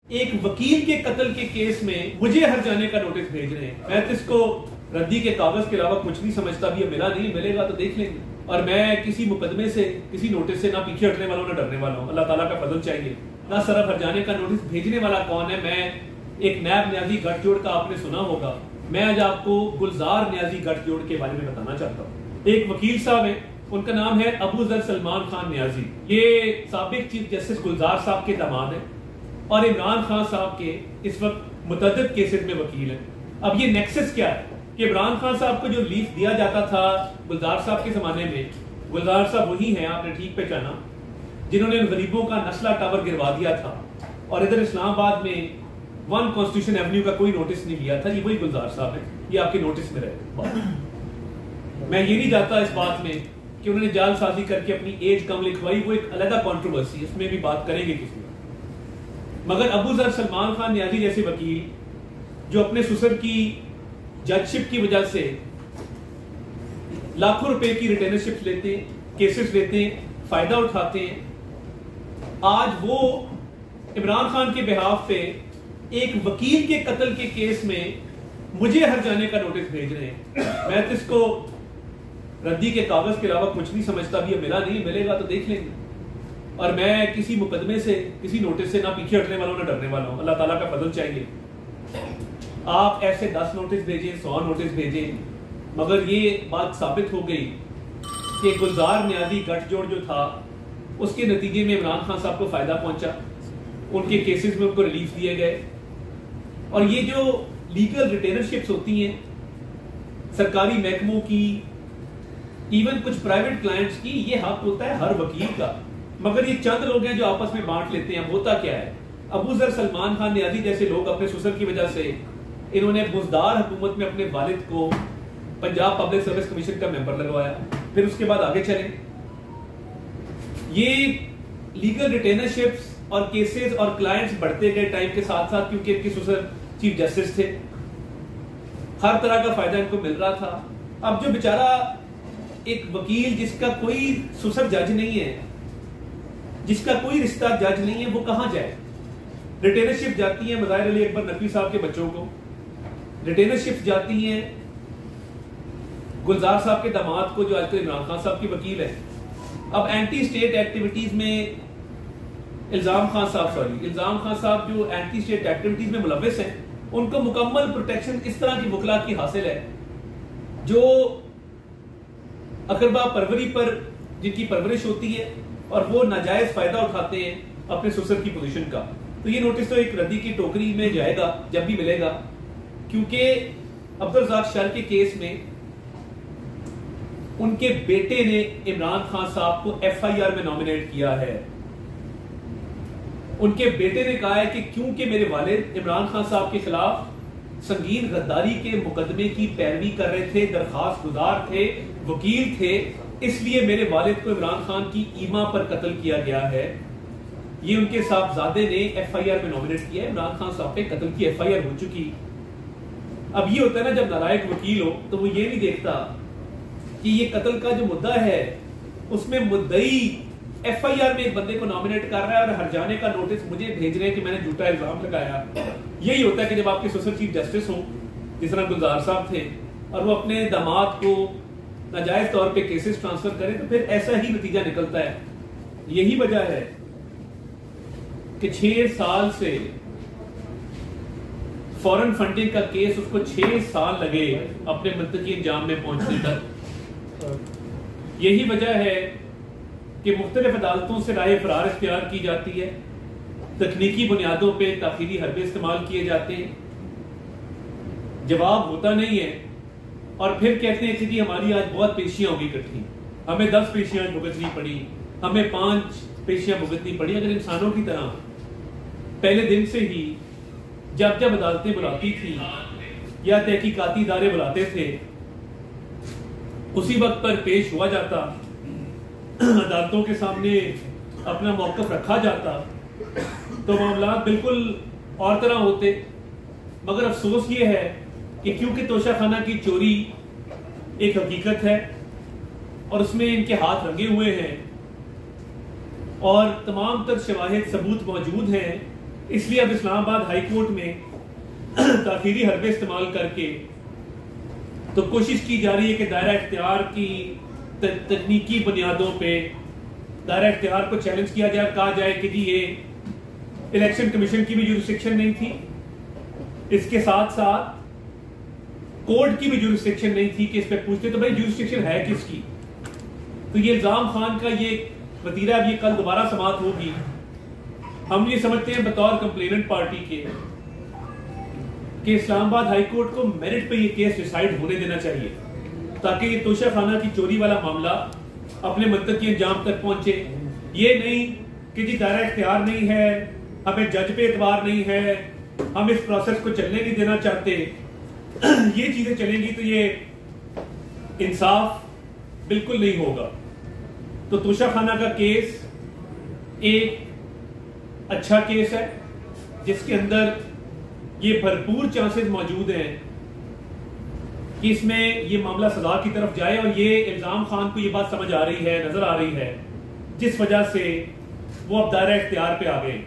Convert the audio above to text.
एक वकील के कत्ल के केस में मुझे हर जाने का नोटिस भेज रहे हैं। मैं तो इसको रद्दी के कागज के अलावा कुछ नहीं समझता। भी मिला नहीं, मिलेगा तो देख लेंगे। और मैं किसी मुकदमे से, किसी नोटिस से ना पीछे हटने वाला हूं, ना डरने वाला हूं। अल्लाह ताला का फजल चाहिए। ना सरफ हर जाने का नोटिस भेजने वाला कौन है। मैं एक नैब न्याजी गठजोड़ का आपने सुना होगा। मैं आज आपको गुलजार न्याजी गठजोड़ के बारे में बताना चाहता हूँ। एक वकील साहब है, उनका नाम है अबू जर सलमान खान न्याजी। ये साबिक चीफ जस्टिस गुलजार साहब के दामाद है और इमरान खान साहब के इस वक्त मुतअद्दिद केसेस में वकील है। अब ये नेक्सस क्या है कि इमरान खान साहब को जो लीफ दिया जाता था गुलजार साहब के जमाने में, गुलजार साहब वही हैं, आपने ठीक पहचाना, जिन्होंने गरीबों का नस्ला टावर गिरवा दिया था और इधर इस्लामाबाद में 1 कॉन्स्टिट्यूशन एवेन्यू का कोई नोटिस नहीं लिया था। ये वही गुलजार साहब है, ये आपके नोटिस में रहे। मैं ये नहीं चाहता इस बात में कि उन्होंने जालसाजी करके अपनी एज कम लिखवाई, वो एक अलग कंट्रोवर्सी, इसमें भी बात करेंगे किसी में। मगर अबू जर सलमान खान न्याजी जैसे वकील जो अपने ससुर की जजशिप की वजह से लाखों रुपए की रिटेनरशिप लेते हैं, केसेस लेते हैं, फायदा उठाते हैं, आज वो इमरान खान के बिहाफ पे एक वकील के कत्ल के केस में मुझे हर जाने का नोटिस भेज रहे हैं। मैं तो इसको रद्दी के कागज के अलावा कुछ नहीं समझता। भी मिला नहीं, मिलेगा तो देख लेंगे। और मैं किसी मुकदमे से, किसी नोटिस से ना पीछे हटने वाला हूं, ना डरने वाला हूं। अल्लाह ताला का फजल चाहिए। आप ऐसे 10 नोटिस भेजें, 100 नोटिस भेजें, मगर ये बात साबित हो गई कि गुलजार न्याजी गठजोड़ जो था उसके नतीजे में इमरान खान साहब को फायदा पहुंचा, उनके केसेस में उनको रिलीफ दिए गए। और ये जो लीगल रिटेनरशिप्स होती हैं सरकारी महकमों की, इवन कुछ प्राइवेट क्लाइंट्स की, ये हक होता है हर वकील का। मगर ये चंद लोग हैं जो आपस में बांट लेते हैं। होता क्या है, अबू जर सलमान खान न्याजी जैसे लोग अपने ससुर की वजह से, इन्होंने बुजदार हुकूमत में अपने वालिद को पंजाब पब्लिक सर्विस कमीशन का मेंबर लगवाया। फिर उसके बाद आगे चले, ये लीगल रिटेनरशिप्स और केसेस और क्लाइंट्स बढ़ते गए टाइम के साथ साथ, क्योंकि इनके ससुर चीफ जस्टिस थे, हर तरह का फायदा इनको मिल रहा था। अब जो बेचारा एक वकील जिसका कोई ससुर जज नहीं है, जिसका कोई रिश्ता जज नहीं है, वो कहां जाए। रिटेनरशिप जाती है मज़ाहिर अली अकबर नकवी साहब के बच्चों को, रिटेनरशिप जाती है गुलजार साहब के दामाद को जो आजकल इमरान खान साहब की वकील है। अब एंटी स्टेट एक्टिविटीज में इल्जाम खान साहब जो एंटी स्टेट एक्टिविटीज में मुलव्विस हैं, उनको मुकम्मल प्रोटेक्शन इस तरह की वकला की हासिल है जो अकरबा परवरी पर जिनकी परवरिश होती है और वो नाजायज फायदा उठाते हैं अपने ससुर की पोजीशन का। तो ये नोटिस तो एक रद्दी की टोकरी में जाएगा जब भी मिलेगा, क्योंकि अब्दुल रज़ाक शर के केस में उनके बेटे ने इमरान खान साहब को FIR में नॉमिनेट किया है। उनके बेटे ने कहा है कि क्योंकि मेरे वालिद इमरान खान साहब के खिलाफ संगीन गद्दारी के मुकदमे की पैरवी कर रहे थे, दरखास्त गुजार थे, वकील थे, इसलिए मेरे वालिद को इमरान खान की ईमा पर कत्ल किया गया है। ये उनके साहबजादे ने FIR में नॉमिनेट किया है। इमरान खान साहब पे कत्ल की FIR हो चुकी। अब ये होता है ना, जब नालायक वकील हो तो वो ये नहीं देखता कि ये कत्ल का जो मुद्दा है उसमें मुद्दई FIR में एक बंदे को नॉमिनेट कर रहा है और हर जाने का नोटिस मुझे भेज रहे हैं कि मैंने झूठा इल्जाम लगाया। यही होता है कि जब आपके ससुर चीफ जस्टिस हो, जिस तरह गुलजार साहब थे, और वो अपने दामाद को नाजायज तौर पे केसेस ट्रांसफर करें, तो फिर ऐसा ही नतीजा निकलता है। यही वजह है कि 6 साल से फॉरेन फंडिंग का केस, उसको 6 साल लगे अपने मुंतकी इंजाम में पहुंचने तक। यही वजह है कि मुख्तलिफ अदालतों से राय फरार इख्तियार की जाती है, तकनीकी बुनियादों पे ताखीरी हरबे इस्तेमाल किए जाते हैं, जवाब होता नहीं है, और फिर कहते हैं कि जी हमारी आज बहुत पेशियां होगी इकट्ठी, हमें 10 पेशियां भुगतनी पड़ी, हमें 5 पेशियां भुगतनी पड़ी। अगर इंसानों की तरह पहले दिन से ही जब जब अदालतें बुलाती थी या तहकीकाती इदारे बुलाते थे, उसी वक्त पर पेश हुआ जाता, अदालतों के सामने अपना मौकफ रखा जाता, तो मामला बिल्कुल और तरह होते। मगर अफसोस ये है कि क्योंकि तोशाखाना की चोरी एक हकीकत है और उसमें इनके हाथ रंगे हुए हैं और तमाम तर शवाहिद सबूत मौजूद हैं, इसलिए अब इस्लामाबाद हाई कोर्ट में ताखीरी हरबे इस्तेमाल करके तो कोशिश की जा रही है कि दायरा इख्तियार की तकनीकी बुनियादों पे दायरा इख्तियार को चैलेंज किया जाए, कहा जाए कि जी ये इलेक्शन कमीशन की भी जुरिस्डिक्शन नहीं थी, इसके साथ साथ कोर्ट की भी जुरिस्डिक्शन नहीं थी कि इस पे पूछते, तो भाई जुरिस्डिक्शन है किसकी? तो ये इल्जाम खान का ये वतीरा अब ये कल दोबारा समाअत होगी। हम ये समझते हैं बतौर कंप्लेनेंट पार्टी के कि इस्लामाबाद हाई कोर्ट को मेरिट पे ये केस डिसाइड होने देना चाहिए ताकि ये तोशा खाना की चोरी वाला मामला अपने मंतकी अंजाम तक पहुंचे। ये नहीं कि जी दायरा इख्तियार नहीं है, हमें जज पे एतबार नहीं है, हम इस प्रोसेस को चलने नहीं देना चाहते, ये चीजें चलेंगी तो ये इंसाफ बिल्कुल नहीं होगा। तो तोशा खाना का केस एक अच्छा केस है जिसके अंदर ये भरपूर चांसेस मौजूद हैं कि इसमें ये मामला सजा की तरफ जाए, और ये इल्जाम खान को ये बात समझ आ रही है, नजर आ रही है, जिस वजह से वो अब दायरा इख्तियार पे आ गए।